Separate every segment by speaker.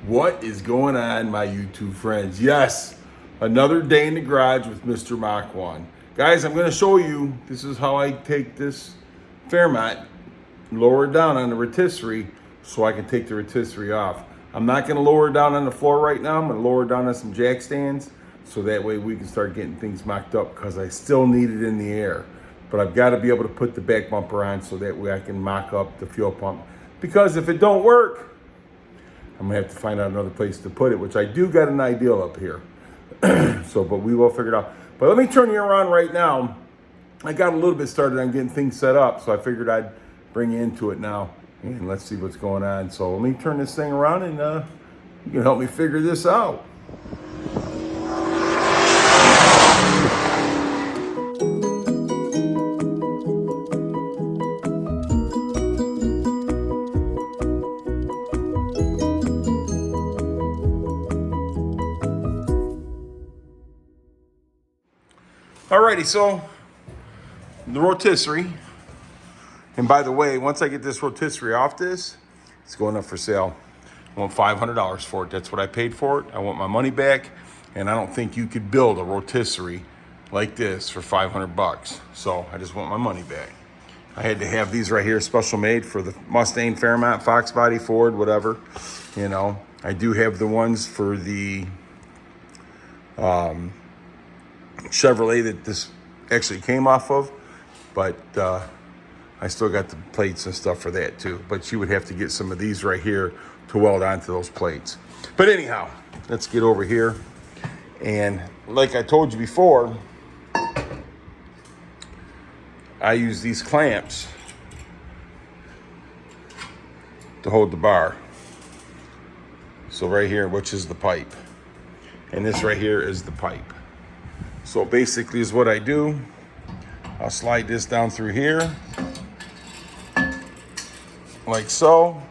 Speaker 1: What is going on, my YouTube friends? Yes, another day in the garage with Mr. Mach 1. Guys, I'm going to show you, this is how I take this Fairmont, lower it down on the rotisserie so I can take the rotisserie off. I'm not going to lower it down on the floor right now. I'm going to lower it down on some jack stands so that way we can start getting things mocked up because I still need it in the air. But I've got to be able to put the back bumper on so that way I can mock up the fuel pump. Because if it don't work, I'm gonna have to find out another place to put it, which I do got an idea up here. But we will figure it out. But let me turn you around right now. I got a little bit started on getting things set up, so I figured I'd bring you into it now. And let's see what's going on. So let me turn this thing around and you can help me figure this out. Alrighty, so the rotisserie, and by the way, once I get this rotisserie off this, it's going up for sale. I want $500 for it. That's what I paid for it. I want my money back, and I don't think you could build a rotisserie like this for 500 bucks. So I just want my money back. I had to have these right here, special made for the Mustang, Fairmont, Fox Body, Ford, whatever. You know, I do have the ones for the Chevrolet that this actually came off of, but I still got the plates and stuff for that too. But you would have to get some of these right here to weld onto those plates. But anyhow, let's get over here. And like I told you before, I use these clamps to hold the bar. So right here, which is the pipe. And this right here is the pipe. So basically is what I do. I'll slide this down through here, like so,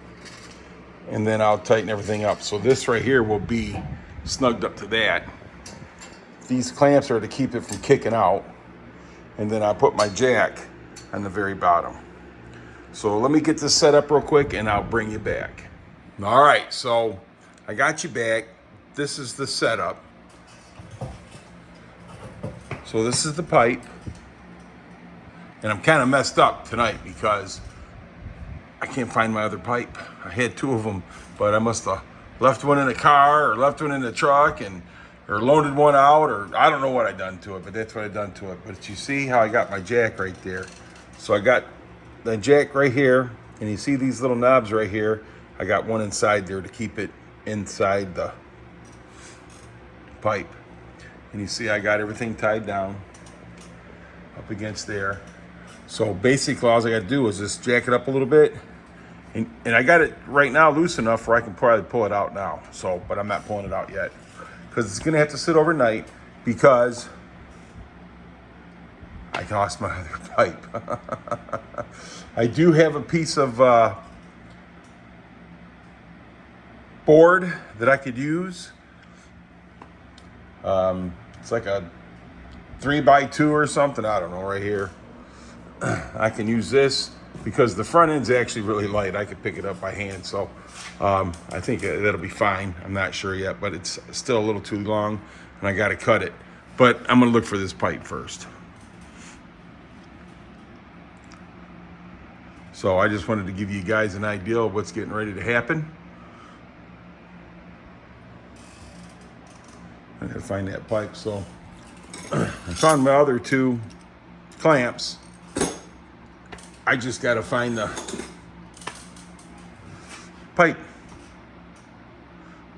Speaker 1: and then I'll tighten everything up. So this right here will be snugged up to that. These clamps are to keep it from kicking out, and then I put my jack on the very bottom. So let me get this set up real quick and I'll bring you back. All right, so I got you back. This is the setup. So this is the pipe, and I'm kind of messed up tonight because I can't find my other pipe. I had two of them, but I must have left one in the car or left one in the truck or loaded one out, or I don't know what I done to it, but that's what I done to it. But you see how I got my jack right there. So I got the jack right here, and you see these little knobs right here. I got one inside there to keep it inside the pipe. And you see I got everything tied down up against there. So basically all I got to do is just jack it up a little bit. And I got it right now loose enough where I can probably pull it out now. So, but I'm not pulling it out yet because it's going to have to sit overnight because I lost my other pipe. I do have a piece of board that I could use. It's like a 3x2 or something. I don't know, right here. I can use this because the front end's actually really light. I could pick it up by hand. So I think that'll be fine. I'm not sure yet, but it's still a little too long and I got to cut it. But I'm going to look for this pipe first. So I just wanted to give you guys an idea of what's getting ready to happen. I gotta find that pipe. So I found my other two clamps. I just gotta find the pipe.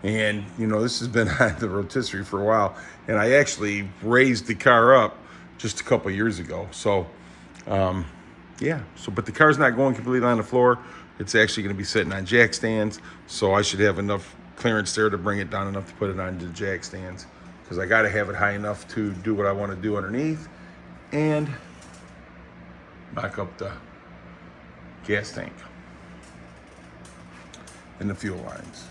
Speaker 1: And you know, this has been on the rotisserie for a while, and I actually raised the car up just a couple years ago. So yeah, so but the car's not going completely on the floor. It's actually going to be sitting on jack stands, so I should have enough clearance there to bring it down enough to put it on the jack stands, because I got to have it high enough to do what I want to do underneath and back up the gas tank and the fuel lines.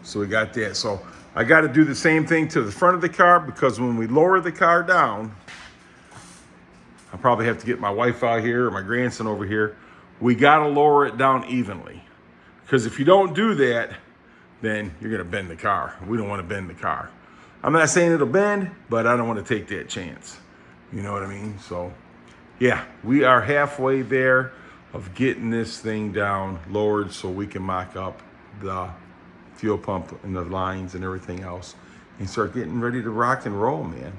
Speaker 1: So we got that. So I got to do the same thing to the front of the car, because when we lower the car down, I'll probably have to get my wife out here or my grandson over here. We got to lower it down evenly, because if you don't do that, then you're gonna bend the car. We don't wanna bend the car. I'm not saying it'll bend, but I don't wanna take that chance. You know what I mean? So yeah, we are halfway there of getting this thing down, lowered, so we can mock up the fuel pump and the lines and everything else and start getting ready to rock and roll, man.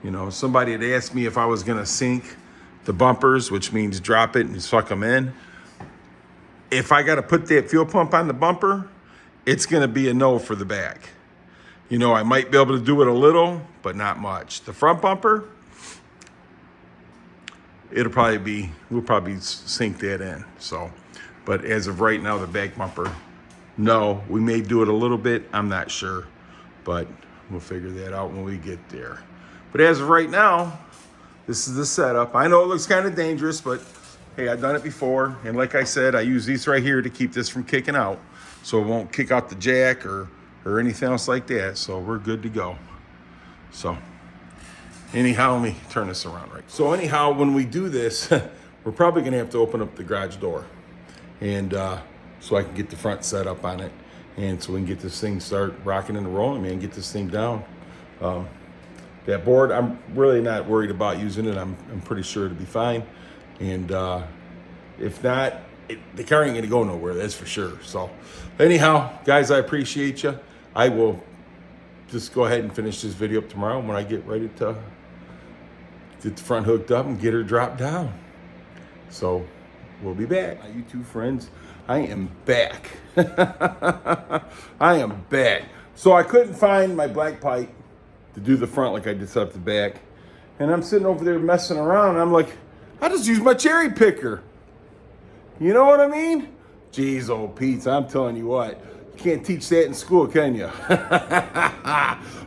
Speaker 1: You know, somebody had asked me if I was gonna sink the bumpers, which means drop it and suck them in. If I gotta put that fuel pump on the bumper, it's gonna be a no for the back. You know, I might be able to do it a little, but not much. The front bumper, we'll probably sink that in. So, but as of right now, the back bumper, no, we may do it a little bit. I'm not sure, but we'll figure that out when we get there. But as of right now, this is the setup. I know it looks kind of dangerous, but hey, I've done it before. And like I said, I use these right here to keep this from kicking out. So it won't kick out the jack or anything else like that. So we're good to go. So anyhow, let me turn this around right. So anyhow, when we do this, we're probably gonna have to open up the garage door. And so I can get the front set up on it. And so we can get this thing start rocking and rolling, man, get this thing down. That board, I'm really not worried about using it. I'm pretty sure it'll be fine. And if not, the car ain't gonna go nowhere, that's for sure. So anyhow, guys, I appreciate you. I will just go ahead and finish this video up tomorrow when I get ready to get the front hooked up and get her dropped down. So we'll be back. My YouTube friends, I am back. I am back. So I couldn't find my black pipe to do the front like I did up the back. And I'm sitting over there messing around and I'm like, I just use my cherry picker. You know what I mean? Jeez, old Pete, I'm telling you what, you can't teach that in school, can you?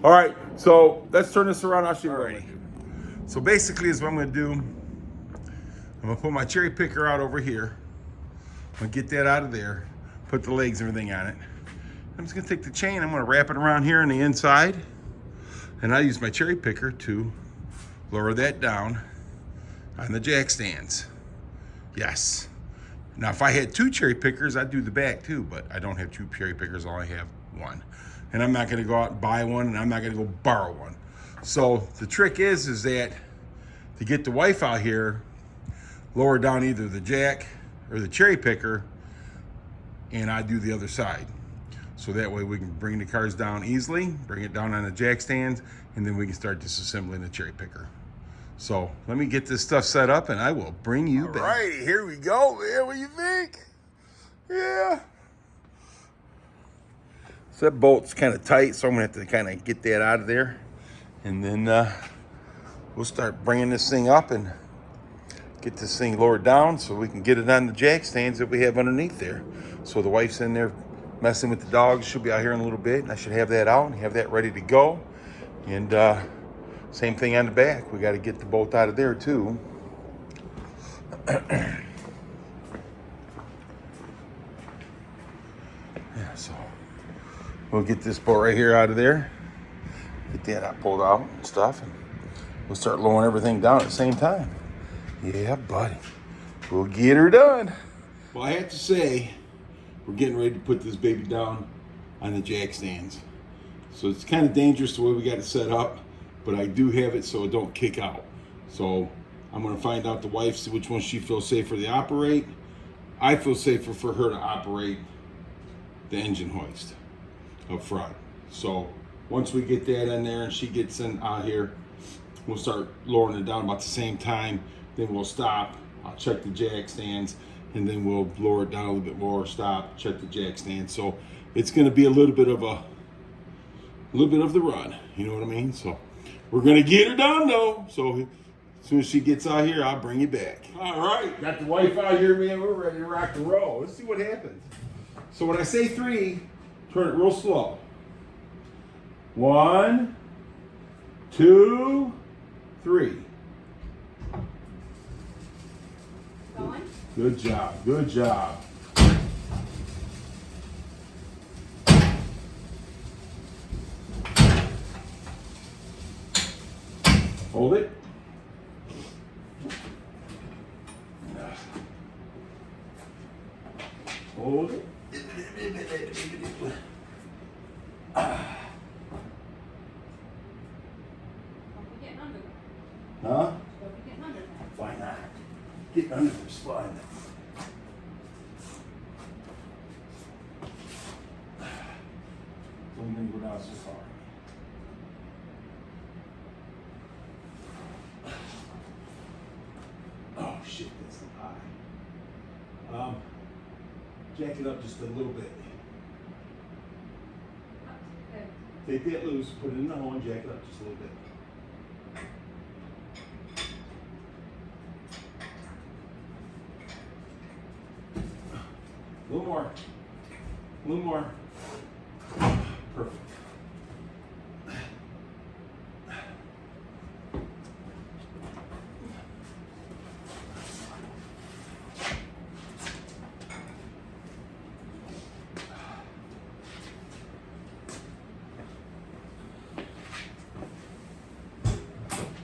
Speaker 1: All right, so let's turn this around. I'll show you ready. So basically is what I'm gonna do. I'm gonna put my cherry picker out over here. I'm gonna get that out of there, put the legs and everything on it. I'm just gonna take the chain, I'm gonna wrap it around here on the inside, and I use my cherry picker to lower that down on the jack stands. Yes. Now, if I had two cherry pickers, I'd do the back too, but I don't have two cherry pickers, all I have one. And I'm not gonna go out and buy one, and I'm not gonna go borrow one. So the trick is that to get the wife out here, lower down either the jack or the cherry picker, and I do the other side. So that way we can bring the cars down easily, bring it down on the jack stands, and then we can start disassembling the cherry picker. So let me get this stuff set up and I will bring you back. All right, here we go, man. What do you think? Yeah. So that bolt's kind of tight, so I'm gonna have to kind of get that out of there. And then we'll start bringing this thing up and get this thing lowered down so we can get it on the jack stands that we have underneath there. So the wife's in there messing with the dogs. She'll be out here in a little bit, and I should have that out and have that ready to go. And same thing on the back. We got to get the bolt out of there too. Yeah, so we'll get this bolt right here out of there. Get that pulled out and stuff, and we'll start lowering everything down at the same time. Yeah, buddy. We'll get her done. Well, I have to say, we're getting ready to put this baby down on the jack stands. So it's kind of dangerous the way we got it set up, but I do have it so it don't kick out. So I'm gonna find out the wife, see which one she feels safer to operate. I feel safer for her to operate the engine hoist up front. So once we get that in there and she gets in out here, we'll start lowering it down about the same time. Then we'll stop, I'll check the jack stands, and then we'll lower it down a little bit more, stop, check the jack stands. So it's gonna be a little bit of the run, you know what I mean? So we're gonna get her done though. So as soon as she gets out here, I'll bring you back. All right, got the wife out here, man. We're ready to rock and roll. Let's see what happens. So when I say 3, turn it real slow. 1, 2, 3.
Speaker 2: Going?
Speaker 1: Good job, good job. Hold it. Hold it. Get under the spine. Don't even go down so far. Oh shit, that's the high. Jack it up just a little bit. Take that loose, put it in the hole and jack it up just a little bit. A little more. A little more. Perfect.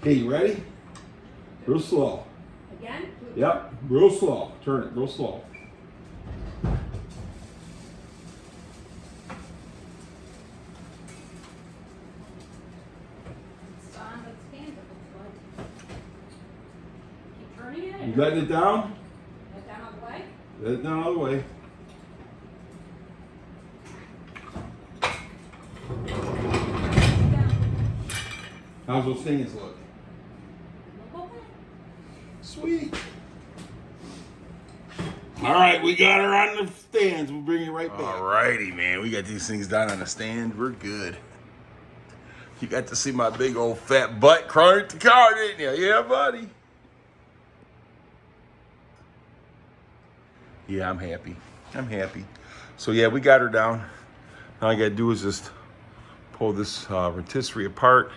Speaker 1: Okay, you ready? Real slow.
Speaker 2: Again?
Speaker 1: Yep, real slow. Turn it real slow.
Speaker 2: It's on the stand, it looks like. Keep turning it.
Speaker 1: You letting it down?
Speaker 2: Let it down all the way.
Speaker 1: Let it down all the way.
Speaker 2: Down.
Speaker 1: How's those stands look?
Speaker 2: Look okay.
Speaker 1: Sweet. All right, we got her on the stands. We'll bring it right back. All righty, man. We got these things down on the stand. We're good. You got to see my big old fat butt crawling at the car, didn't you? Yeah, buddy. Yeah, I'm happy. I'm happy. So, yeah, we got her down. All I got to do is just pull this rotisserie apart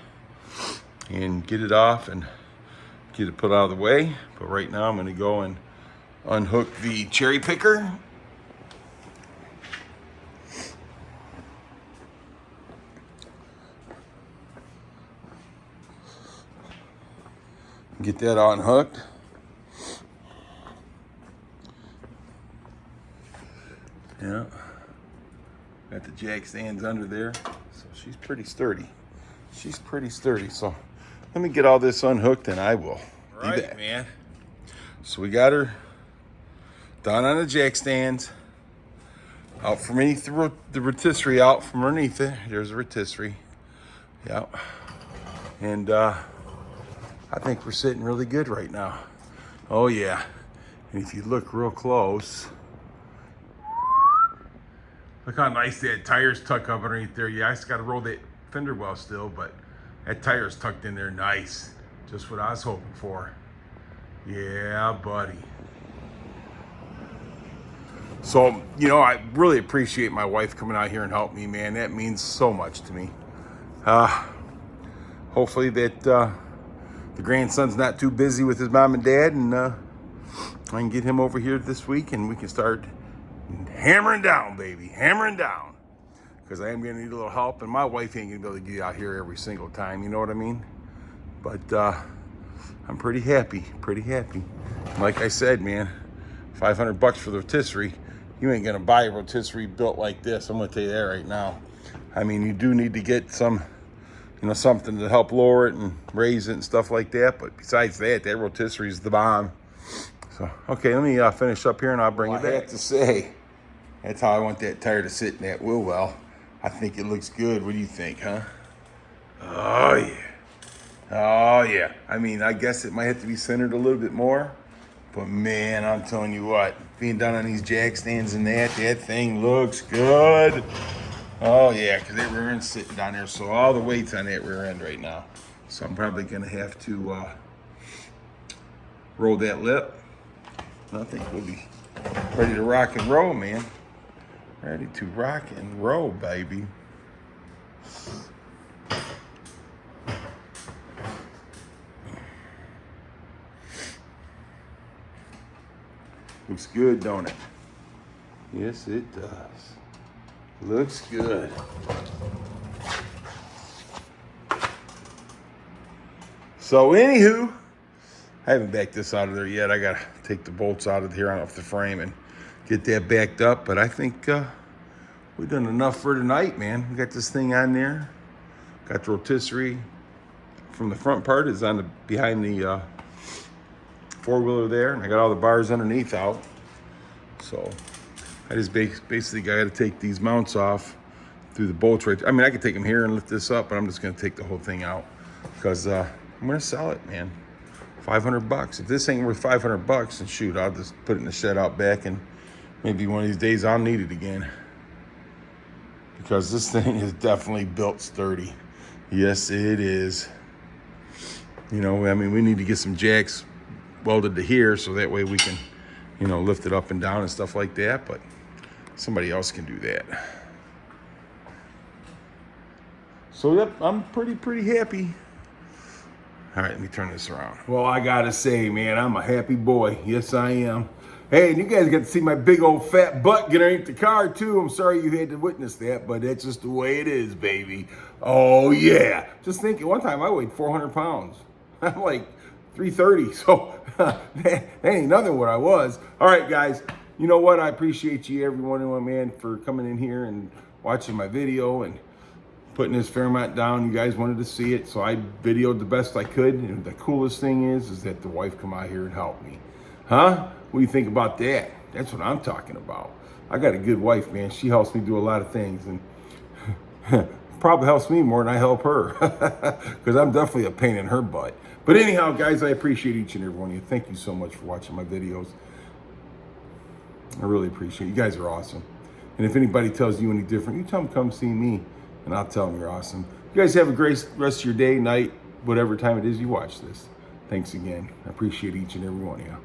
Speaker 1: and get it off and get it put out of the way. But right now I'm going to go and unhook the cherry picker. Get that unhooked. Yeah. Got the jack stands under there. So she's pretty sturdy. She's pretty sturdy. So let me get all this unhooked and I will be back, man. So we got her done on the jack stands. Out from underneath the rotisserie, out from underneath it. There's a rotisserie. Yep. And I think we're sitting really good right now. Oh yeah. And if you look real close, look how nice that tire's tucked up underneath there. Yeah, I just got to roll that fender well still, but that tire's tucked in there nice. Just what I was hoping for. Yeah, buddy. So, you know, I really appreciate my wife coming out here and helping me, man. That means so much to me. Hopefully that the grandson's not too busy with his mom and dad, and I can get him over here this week and we can start hammering down, baby, hammering down. Because I am going to need a little help, and my wife ain't going to be able to get out here every single time, you know what I mean? But I'm pretty happy, pretty happy. Like I said, man, $500 for the rotisserie. You ain't going to buy a rotisserie built like this. I'm going to tell you that right now. I mean, you do need to get some, you know, something to help lower it and raise it and stuff like that. But besides that, that rotisserie is the bomb. So, okay, let me finish up here and I'll bring it back. I have to say, that's how I want that tire to sit in that wheel well. I think it looks good. What do you think, huh? Oh, yeah. Oh, yeah. I mean, I guess it might have to be centered a little bit more. But, man, I'm telling you what. Being done on these jack stands and that thing looks good. Oh, yeah, because that rear end's sitting down there. So all the weight's on that rear end right now. So I'm probably going to have to roll that lip. I think we'll be ready to rock and roll, man. Ready to rock and roll, baby. Looks good, don't it? Yes, it does. Looks good. So, anywho, I haven't backed this out of there yet. I got to take the bolts out of here off the frame and get that backed up. But I think we've done enough for tonight, man. We got this thing on there. Got the rotisserie from the front part is on the behind the four-wheeler there, and I got all the bars underneath out. So I just basically got to take these mounts off through the bolts right there. I mean, I could take them here and lift this up, but I'm just going to take the whole thing out because I'm going to sell it, man. $500. If this ain't worth $500, then shoot, I'll just put it in the shed out back, and maybe one of these days I'll need it again. Because this thing is definitely built sturdy. Yes, it is. You know, I mean, we need to get some jacks welded to here so that way we can, you know, lift it up and down and stuff like that, but somebody else can do that. So yep, I'm pretty happy. All right, let me turn this around. Well, I gotta say, man, I'm a happy boy. Yes, I am. Hey, and you guys got to see my big old fat butt get underneath the car too. I'm sorry you had to witness that, but that's just the way it is, baby. Oh yeah. Just think, one time I weighed 400 pounds. I'm like 330, so that ain't nothing what I was. All right, guys, you know what? I appreciate you, everyone, man, for coming in here and watching my video and putting this Fairmont down. You guys wanted to see it, so I videoed the best I could. And the coolest thing is that the wife come out here and help me. Huh? What do you think about that? That's what I'm talking about. I got a good wife, man. She helps me do a lot of things, and probably helps me more than I help her, because I'm definitely a pain in her butt. But anyhow, guys, I appreciate each and every one of you. Thank you so much for watching my videos. I really appreciate it. You guys are awesome. And if anybody tells you any different, you tell them come see me, and I'll tell them you're awesome. You guys have a great rest of your day, night, whatever time it is you watch this. Thanks again. I appreciate each and every one of you.